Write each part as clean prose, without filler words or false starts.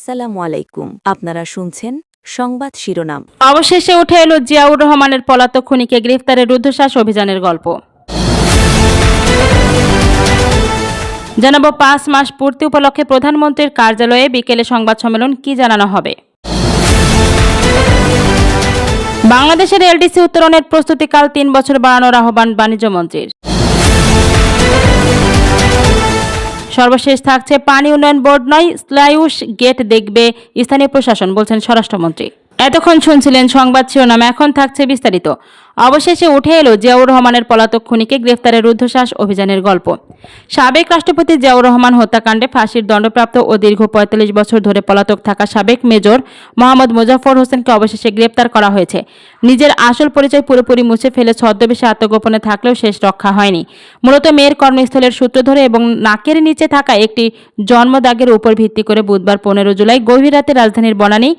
আসসালামু আলাইকুম। আপনারা শুনছেন সংবাদ শিরোনাম। অবশেষে উঠে এলো জিয়াউর রহমানের পলাতক খুনিকে গ্রেফতারের রুদ্ধশ্বাস অভিযানের গল্প। জানাবো ৫ মাস পূর্তি উপলক্ষে প্রধানমন্ত্রীর কার্যালয়ে বিকেলে সংবাদ সম্মেলন কি জানানো হবে। বাংলাদেশের এলডিসি উত্তরণের প্রস্তুতিকাল ৩ বছর বাড়ানোর আহ্বান বাণিজ্য মন্ত্রীর। সর্বশেষ থাকছে পানি উন্নয়ন বোর্ড নয়, স্লাইউস গেট দেখবে স্থানীয় প্রশাসন, বলছেন স্বরাষ্ট্রমন্ত্রী। এতক্ষণ শুনছিলেন সংবাদ শিরোনাম, এখন থাকছে বিস্তারিত। অবশেষে উঠে এলো জিয়াউর রহমানের পলাতক খুনিকে গ্রেফতারের রুদ্ধশ্বাস অভিযানের গল্প। সাবেক রাষ্ট্রপতি জিয়াউর রহমান হত্যাকাণ্ডে ফাঁসির দণ্ডপ্রাপ্ত ও দীর্ঘ ৪৫ বছর ধরে পলাতক থাকা সাবেক মেজর মোহাম্মদ মোজাফফর হোসেনকে অবশেষে গ্রেফতার করা হয়েছে। নিজের আসল পরিচয় পুরোপুরি মুছে ফেলে ছদ্মবেশে আত্মগোপনে থাকলেও শেষ রক্ষা হয়নি। মূলত মেয়ের কর্মস্থলের সূত্র ধরে এবং নাকের নিচে থাকা একটি জন্মদাগের উপর ভিত্তি করে বুধবার ১৫ জুলাই গভীর রাতে রাজধানীর বনানী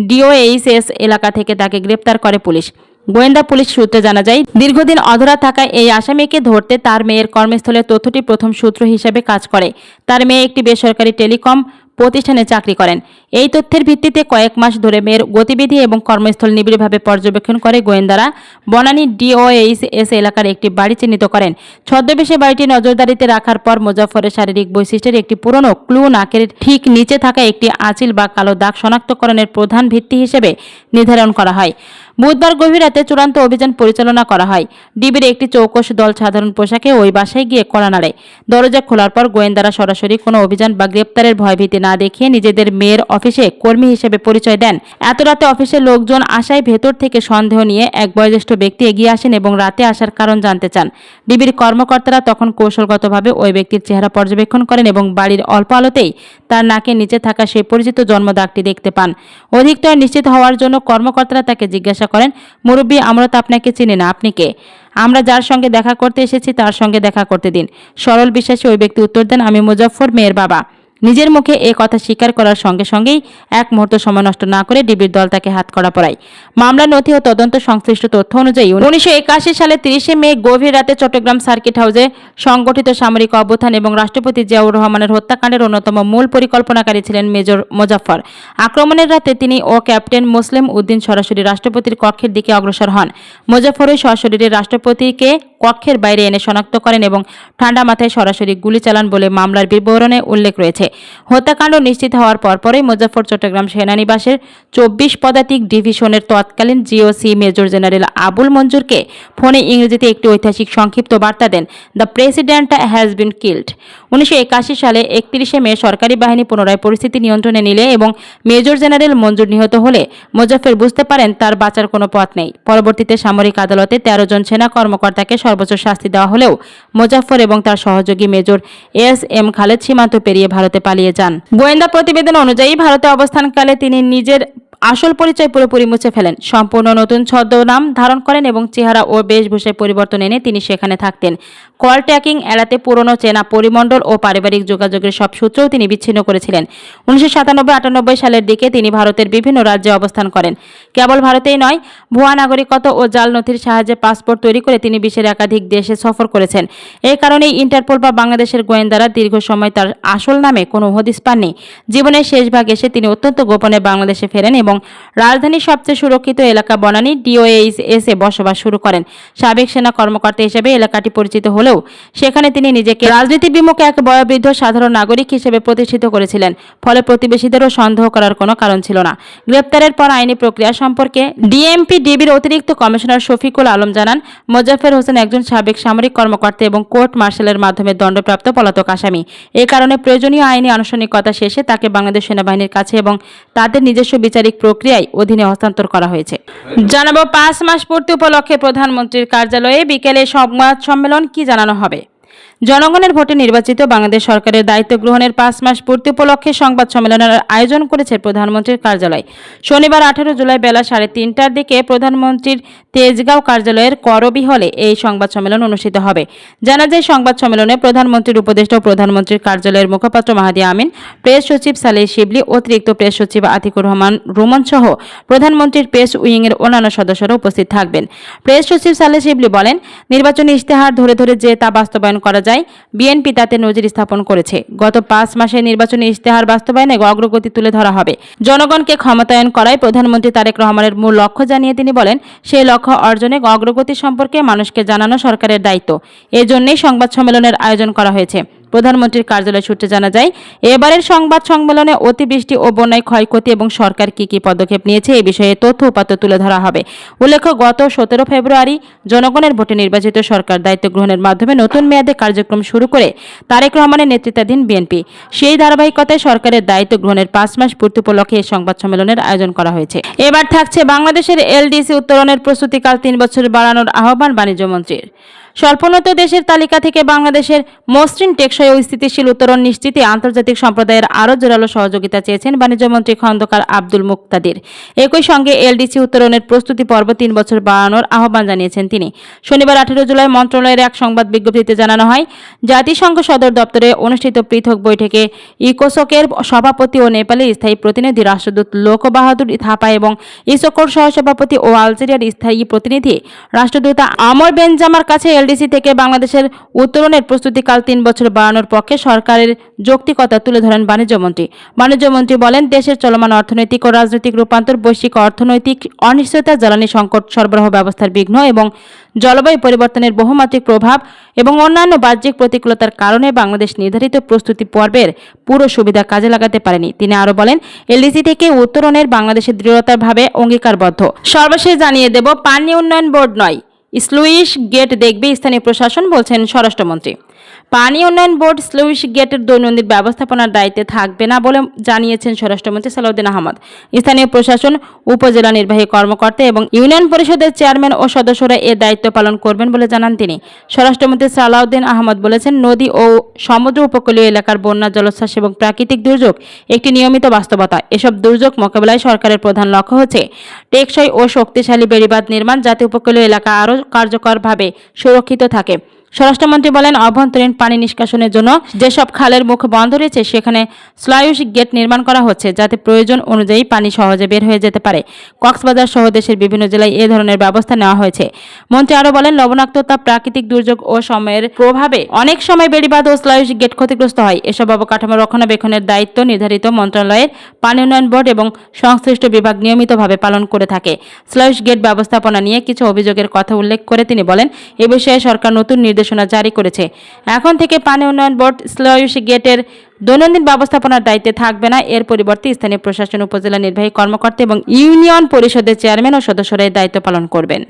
ডিওএইচএস এলাকা থেকে তাকে গ্রেফতার করে পুলিশ। গোয়েন্দা পুলিশ সূত্রে জানা যায়, দীর্ঘদিন অধরা থাকা এই আসামিকে ধরতে তার মেয়ের কর্মস্থলের তথ্যটি প্রথম সূত্র হিসেবে কাজ করে। তার মেয়ে একটি বেসরকারি টেলিকম প্রতিষ্ঠানে চাকরি করেন। এই তথ্যের ভিত্তিতে কয়েক মাস ধরে মেয়ের গতিবিধি এবং কর্মস্থল নিবিড়ভাবে পর্যবেক্ষণ করে গোয়েন্দারা বনানী ডিওএইচএস এলাকার একটি বাড়ি চিহ্নিত করেন। ছদ্মবেশে বাড়িটি নজরদারিতে রাখার পর মোজাফফরের শারীরিক বৈশিষ্ট্যের একটি পুরনো ক্লু নাকের ঠিক নিচে থাকা একটি আঁচিল বা কালো দাগ শনাক্তকরণের প্রধান ভিত্তি হিসেবে নির্ধারণ করা হয়। বুধবার গভীর রাতে চূড়ান্ত অভিযান পরিচালনা করা হয়। ডিবির একটি চৌকস দল সাধারণ পোশাকে ওই বাসায় গিয়ে কড়া নাড়ে। দরজা খোলার পর গোয়েন্দারা সরাসরি কোনো অভিযান বা গ্রেপ্তারের ভয়ভীতি না দেখিয়ে নিজেদের মেয়ের অফিসে কর্মী হিসেবে পরিচয় দেন। এত রাতে অফিসের লোকজন আসায় ভেতর থেকে সন্দেহ নিয়ে এক বয়োজ্যেষ্ঠ ব্যক্তি এগিয়ে আসেন এবং রাতে আসার কারণ জানতে চান। ডিবির কর্মকর্তারা তখন কৌশলগতভাবে ওই ব্যক্তির চেহারা পর্যবেক্ষণ করেন এবং বাড়ির অল্প আলোতেই তার নাকের নিচে থাকা সেই পরিচিত জন্মদাগটি দেখতে পান। অধিকতর নিশ্চিত হওয়ার জন্য কর্মকর্তারা তাকে জিজ্ঞাসা করেন, মুরব্বী, আমরা তো আপনাকে চিনি না, আপনি কে? আমরা যার সঙ্গে দেখা করতে এসেছি তার সঙ্গে দেখা করতে দিন। সরল বিশ্বাসী ওই ব্যক্তি উত্তর দেন, আমি মুজাফফর, মেয়ের বাবা। নিজের মুখে এ কথা স্বীকার করার সঙ্গে সঙ্গেই এক মুহূর্ত সময় নষ্ট না করে ডিবির দল তাকে হাতকড়া পরায়। মামলার নথি ও তদন্ত সংশ্লিষ্ট তথ্য অনুযায়ী ১৯৮১ সালে ৩০ মে গভীর রাতে চট্টগ্রাম সার্কিট হাউসে সংগঠিত সামরিক অভ্যুত্থান এবং রাষ্ট্রপতি জিয়াউর রহমানের হত্যাকাণ্ডের অন্যতম মূল পরিকল্পনাকারী ছিলেন মেজর মোজাফফর। আক্রমণের রাতে তিনি ও ক্যাপ্টেন মুসলিম উদ্দিন সরাসরি রাষ্ট্রপতির কক্ষের দিকে অগ্রসর হন। মোজাফফরই সশরীরে রাষ্ট্রপতিকে কক্ষের বাইরে এনে শনাক্ত করেন এবং ঠান্ডা মাথায় সরাসরি গুলি চালান বলে মামলার বিবরণে উল্লেখ রয়েছে। হত্যাকাণ্ড নিশ্চিত হওয়ার পরপরই মুজাফফর চট্টগ্রাম সেনানিবাসের ২৪ পদাতিক ডিভিশনের তৎকালীন জিওসি মেজর জেনারেল আবুল মঞ্জুরকে ফোনে ইংরেজিতে একটি ঐতিহাসিক সংক্ষিপ্ত বার্তা দেন, the president has been killed. ১৯৮১ সালে ৩১ মে সরকারি বাহিনী পুনরায় পরিস্থিতি নিয়ন্ত্রণে নিলে এবং মেজর জেনারেল মঞ্জুর নিহত হলে মুজাফফর বুঝতে পারেন তার বাঁচার কোনো পথ নেই। পরবর্তীতে সামরিক আদালতে ১৩ জন সেনা কর্মকর্তাকে সর্বোচ্চ শাস্তি দেওয়া হলেও মুজাফফর এবং তার সহযোগী মেজর এস.এম. খালেদ সীমান্ত পেরিয়ে ভারতে পালিয়ে যান। গোয়েন্দা প্রতিবেদন অনুযায়ী ভারতে অবস্থানকালে তিনি নিজের আসল পরিচয় পুরোপুরি মুছে ফেলেন, সম্পূর্ণ নতুন ছদ্মনাম ধারণ করেন এবং চেহারা ও বেশভূষায় পরিবর্তন এনে তিনি সেখানে থাকতেন। কল ট্র্যাকিং এড়াতে পুরনো চেনা পরিমণ্ডল ও পারিবারিক যোগাযোগের সব সূত্রও তিনি বিচ্ছিন্ন করেছিলেন। ১৯৯৭-৯৮ সালের দিকে তিনি ভারতের বিভিন্ন রাজ্যে অবস্থান করেন। কেবল ভারতেই নয়, ভুয়া নাগরিকত্ব ও জাল নথির সাহায্যে পাসপোর্ট তৈরি করে তিনি বিশ্বের একাধিক দেশে সফর করেছেন। এই কারণেই ইন্টারপোল বা বাংলাদেশের গোয়েন্দারা দীর্ঘ সময় তার আসল নামে কোনো হদিস পাননি। জীবনের শেষ ভাগ এসে তিনি অত্যন্ত গোপনে বাংলাদেশে ফেরেন এবং রাজধানীর সবচেয়ে সুরক্ষিত এলাকা বনানী ডিওএইচএসে বসবাস শুরু করেন। সাবেক সেনা কর্মকর্তা হিসেবে এলাকাটি পরিচিত হলেও সেখানে তিনি নিজেকে রাজনীতি বিমুখ এক বয়োবৃদ্ধ সাধারণ নাগরিক হিসেবে প্রতিষ্ঠিত করেছিলেন। ফলে প্রতিবেশীদেরও সন্দেহ করার কোনো কারণ ছিল না। গ্রেপ্তারের পর আইনি প্রক্রিয়া সম্পর্কে ডিএমপি ডিবির অতিরিক্ত কমিশনার শফিকুল আলম জানান, মোজাফফর হোসেন একজন সাবেক সামরিক কর্মকর্তা এবং কোর্ট মার্শালের মাধ্যমে দণ্ডপ্রাপ্ত পলাতক আসামি। এ কারণে প্রয়োজনীয় আইনি আনুষ্ঠানিকতা শেষে তাকে বাংলাদেশ সেনাবাহিনীর কাছে এবং তাদের নিজস্ব বিচারিক প্রক্রিয়ায় অধীনে হস্তান্তর করা হয়েছে। জানাবো ৫ মাস পূর্তি উপলক্ষে প্রধানমন্ত্রীর কার্যালয়ে বিকেলে সংবাদ সম্মেলন কি জানানো হবে। জনগণের ভোটে নির্বাচিত বাংলাদেশ সরকারের দায়িত্ব গ্রহণের ৫ মাস পূর্তি উপলক্ষে সংবাদ সম্মেলনের আয়োজন করেছে প্রধানমন্ত্রীর কার্যালয়। শনিবার ১৮ জুলাই বেলা ৩:৩০টার দিকে প্রধানমন্ত্রীর তেজগাঁও কার্যালয়ের করবি হলে এই সংবাদ সম্মেলন অনুষ্ঠিত হবে। জানা যায়, সংবাদ সম্মেলনে প্রধানমন্ত্রীর উপদেষ্টা ও প্রধানমন্ত্রীর কার্যালয়ের মুখপাত্র মাহাদি আমিন, প্রেস সচিব সালেহ শিবলি, অতিরিক্ত প্রেস সচিব আতিকুর রহমান রুমন সহ প্রধানমন্ত্রীর প্রেস উইংয়ের অন্যান্য সদস্যরা উপস্থিত থাকবেন। প্রেস সচিব সালেহ শিবলি বলেন, নির্বাচনী ইশতেহার ধরে ধরে যে তা বাস্তবায়ন করা যায়, বিএনপি তাতে নজির স্থাপন করেছে। গত 5 মাসে নির্বাচনী ইশতেহার বাস্তবায়নে অগ্রগতি তুলে ধরা হবে। জনগণকে ক্ষমতায়ন করাই প্রধানমন্ত্রী তারেক রহমানের মূল লক্ষ্য জানিয়ে তিনি বলেন, সেই লক্ষ্য অর্জনে অগ্রগতি সম্পর্কে মানুষকে জানানো সরকারের দায়িত্ব। এজন্যই সংবাদ সম্মেলনের আয়োজন করা হয়েছে। প্রধানমন্ত্রীর কার্যালয় সূত্রে জানা যায়, এবারের সংবাদ সম্মেলনে অতিবৃষ্টি ও বন্যায় ক্ষয়ক্ষতি এবং সরকার কি পদক্ষেপ নিয়েছে এই বিষয়ে তথ্য উপাত্ত তুলে ধরা হবে। উল্লেখ্য, গত 17 ফেব্রুয়ারি জনগণের ভোটে নির্বাচিত সরকার দায়িত্ব গ্রহণের মাধ্যমে নতুন মেয়াদে কার্যক্রম শুরু করে তারেক রহমানের নেতৃত্বাধীন বিএনপি। সেই ধারাবাহিকতায় সরকারের দায়িত্ব গ্রহণের 5 মাস পূর্তি উপলক্ষে এই সংবাদ সম্মেলনের আয়োজন করা হয়েছে। এবার থাকছে বাংলাদেশের এলডিসি উত্তোলনের প্রস্তুতিকাল 3 বছর বাড়ানোর আহ্বান বাণিজ্য মন্ত্রীর। স্বল্পোন্নত দেশের তালিকা থেকে বাংলাদেশের মসৃণ, টেকসই ও স্থিতিশীল উত্তরণ নিশ্চিতে আন্তর্জাতিক সম্প্রদায়ের আরও জোরালো সহযোগিতা চেয়েছেন বাণিজ্যমন্ত্রী খন্দকার আব্দুল মুক্তাদির। একই সঙ্গে এলডিসি উত্তোলনের প্রস্তুতি পর্ব 3 বছর বাড়ানোর আহ্বান জানিয়েছেন তিনি। শনিবার 18 জুলাই মন্ত্রণালয়ের এক সংবাদ বিজ্ঞপ্তিতে জানানো হয়, জাতিসংঘ সদর দপ্তরে অনুষ্ঠিত পৃথক বৈঠকে ইকোসোকের সভাপতি ও নেপালের স্থায়ী প্রতিনিধি রাষ্ট্রদূত লোক বাহাদুর থাপা এবং ইসকোর সহসভাপতি ও আলজেরিয়ার স্থায়ী প্রতিনিধি রাষ্ট্রদূত আমর বেনজামার কাছে এলডিসি থেকে বাংলাদেশের উত্তোলনের প্রস্তুতিকাল 3 বছর বাড়ানোর পক্ষে সরকারের যৌক্তিকতা তুলে ধরেন বাণিজ্যমন্ত্রী বলেন, দেশের চলমান অর্থনৈতিক ও রাজনৈতিক রূপান্তর, বৈশ্বিক অর্থনৈতিক অনিশ্চয়তা, জ্বালানি সংকট, সরবরাহ ব্যবস্থার বিঘ্ন এবং জলবায়ু পরিবর্তনের বহুমাত্রিক প্রভাব এবং অন্যান্য বাহ্যিক প্রতিকূলতার কারণে বাংলাদেশ নির্ধারিত প্রস্তুতি পর্বের পুরো সুবিধা কাজে লাগাতে পারেনি। তিনি আরও বলেন, এলডিসি থেকে উত্তোলনের বাংলাদেশের দৃঢ়তাভাবে অঙ্গীকারবদ্ধ। সর্বশেষ জানিয়ে দেব, পানি উন্নয়ন বোর্ড নয়, স্লুইস গেট দেখবে স্থানীয় প্রশাসন, বলছেন স্বরাষ্ট্রমন্ত্রী। পানি উন্নয়ন বোর্ড স্লুইস গেটের দৈনন্দিন ব্যবস্থাপনার দায়িত্বে থাকবে না বলে জানিয়েছেন স্বরাষ্ট্রমন্ত্রী সালাউদ্দিন আহমদ। স্থানীয় প্রশাসন, উপজেলা নির্বাহী কর্মকর্তা এবং ইউনিয়ন পরিষদের চেয়ারম্যান ও সদস্যরা এ দায়িত্ব পালন করবেন বলে জানান তিনি। স্বরাষ্ট্রমন্ত্রী সালাউদ্দিন আহমদ বলেছেন, নদী ও সমুদ্র উপকূলীয় এলাকার বন্যা, জলোচ্ছ্বাস এবং প্রাকৃতিক দুর্যোগ একটি নিয়মিত বাস্তবতা। এসব দুর্যোগ মোকাবেলায় সরকারের প্রধান লক্ষ্য হচ্ছে টেকসই ও শক্তিশালী বেড়িবাঁধ নির্মাণ, যাতে উপকূলীয় এলাকা আরও কার্যকরভাবে সুরক্ষিত থাকে। স্বরাষ্ট্রমন্ত্রী বলেন, অভ্যন্তরীণ পানি নিষ্কাশনের জন্য যেসব খালের মুখ বন্ধ রয়েছে সেখানে স্লুইস গেট নির্মাণ করা হচ্ছে, যাতে প্রয়োজন অনুযায়ী পানি সহজে বের হয়ে যেতে পারে। কক্সবাজার সহ দেশের বিভিন্ন জেলায় এ ধরনের ব্যবস্থা নেওয়া হয়েছে। মন্ত্রী আরও বলেন, লবণাক্ততা, প্রাকৃতিক দুর্যোগ ও সময়ের প্রভাবে অনেক সময় বেড়িবাঁধ ও স্লুইস গেট ক্ষতিগ্রস্ত হয়। এসব অবকাঠামো রক্ষণাবেক্ষণের দায়িত্ব নির্ধারিত মন্ত্রণালয়ের পানি উন্নয়ন বোর্ড এবং সংশ্লিষ্ট বিভাগ নিয়মিতভাবে পালন করে থাকে। স্লুইস গেট ব্যবস্থাপনা নিয়ে কিছু অভিযোগের কথা উল্লেখ করে তিনি বলেন, এ বিষয়ে সরকার নতুন নির্দেশনা জারি করেছে। এখন থেকে পানি উন্নয়ন বোর্ড স্লুইস গেটের দৈনন্দিন ব্যবস্থাপনার দায়িত্বে থাকবে না। এর পরিবর্তে স্থানীয় প্রশাসন, উপজেলা নির্বাহী কর্মকর্তা এবং ইউনিয়ন পরিষদের চেয়ারম্যান ও সদস্যরা এর দায়িত্ব পালন করবেন।